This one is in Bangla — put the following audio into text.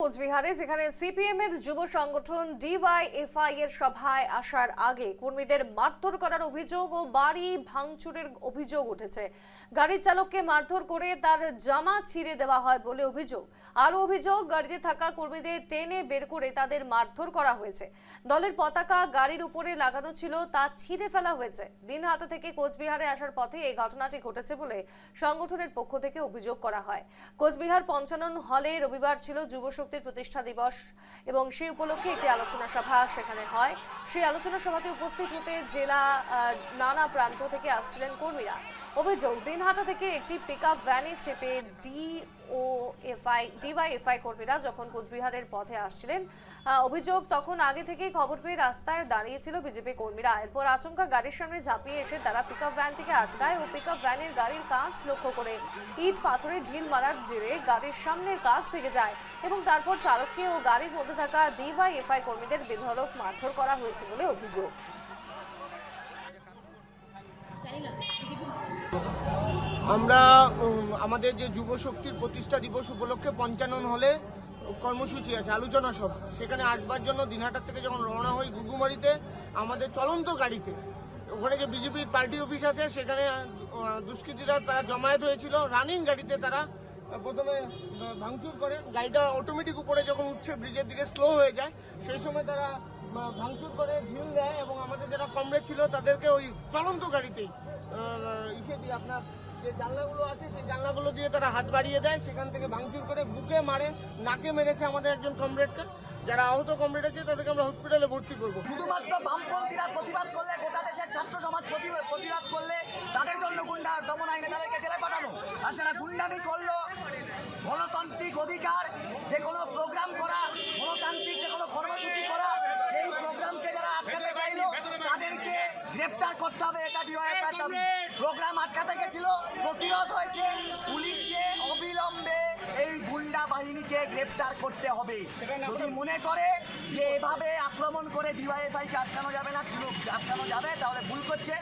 কোচবিহারে, যেখানে সিপিএম এর যুব সংগঠন ডিওয়াইএফআই এর সভায় আসার আগে কর্মীদের মারধর করার অভিযোগ ও বাড়ি ভাঙচুরের অভিযোগ উঠেছে। গাড়ির চালককে মারধর করে তার জামা ছিঁড়ে দেওয়া হয় বলে অভিযোগ। আরও অভিযোগ, গাড়িতে থাকা কর্মীদের টেনে বের করে তাদের মারধর করা হয়েছে। দলের পতাকা গাড়ির উপরে লাগানো ছিল, তা ছিঁড়ে ফেলা হয়েছে। দিনহাটা থেকে কোচবিহারে আসার পথে এই ঘটনাটি ঘটেছে বলে সংগঠনের পক্ষ থেকে অভিযোগ করা হয়। কোচবিহার পঞ্চানন হলে রবিবার ছিল যুব শক্তির প্রতিষ্ঠা দিবস এবং সেই উপলক্ষে একটি আলোচনা সভা সেখানে হয়। সেই আলোচনা সভাতে উপস্থিত হতে জেলা নানা প্রান্ত থেকে আসছিলেন কর্মীরা। অভিযোগ, দিনহাটা থেকে একটি পিকআপ ভ্যানে চেপে ডিওয়াইএফআই কর্মীরা যখন কোচবিহারের পথে আসছিলেন, অভিযোগ তখন আগে থেকেই খবর পেয়ে রাস্তায় দাঁড়িয়েছিল বিজেপি কর্মীরা। এরপর আচমকা গাড়ির সামনে ঝাঁপিয়ে এসে তারা পিকআপ ভ্যানটিকে আটকায় ও পিকআপ ভ্যানের গাড়ির কাঁচ লক্ষ্য করে ইট পাথরে ঢিল মারার জেরে গাড়ির সামনের কাঁচ ভেঙে যায় এবং তারপর চালককে ও গাড়ির মধ্যে থাকা ডিওয়াইএফআই কর্মীদের বেধড়ক মারধর করা হয়েছে বলে অভিযোগ। আমরা আমাদের যে যুব শক্তির প্রতিষ্ঠা দিবস উপলক্ষে পঞ্চানন হলে কর্মসূচি আছে, আলোচনা সভা। সেখানে আসবার জন্য দিনহাটার থেকে যখন রওনা হই গুগুমারিতে আমাদের চলন্ত গাড়িতে, ওখানে যে বিজেপির পার্টি অফিস আছে সেখানে দুষ্কৃতীরা তারা জমায়েত হয়েছিল। রানিং গাড়িতে তারা প্রথমে ভাঙচুর করে, গাড়িটা অটোমেটিক উপরে যখন উঠছে ব্রিজের দিকে স্লো হয়ে যায়, সেই সময় তারা ভাঙচুর করে ঢিল দেয় এবং আমাদের যারা কমরেড ছিল তাদেরকে ওই চলন্ত গাড়িতেই দিয়ে আপনার যে জানলাগুলো আছে সেই জানলাগুলো দিয়ে তারা হাত বাড়িয়ে দেয়। সেখান থেকে ভাঙচুর করে বুকে মারে, নাকে মেরেছে আমাদের একজন কমরেডকে। যারা আহত কমরেড আছে তাদেরকে আমরা হসপিটালে ভর্তি করবো। শুধুমাত্র বামপন্থীরা প্রতিবাদ করলে, গোটা দেশের ছাত্র সমাজ প্রতিবাদ করলে তাদের জন্য গুন্ডা দমন আইনে তাদেরকে জেলে পাঠানো। আর যারা গুন্ডামি করলো, গণতান্ত্রিক অধিকার যে কোনো প্রোগ্রাম করা, গণতান্ত্রিক যে কোনো কর্মসূচি করা, সেই প্রোগ্রামকে যারা আটকাতে চাইলো তাদেরকে গ্রেপ্তার করতে হবে। এটা ডিওয়াইএফআই দাবি। প্রোগ্রাম আটকাতে গেছিল, প্রতিরোধ হয়েছে, পুলিশকে অবিলম্বে এই গুন্ডা বাহিনীকে গ্রেপ্তার করতে হবে। যদি মনে করে যে এভাবে আক্রমণ করে ডিওয়াইএফআইকে আটকানো যাবে না, আটকানো যাবে, তাহলে ভুল করছে।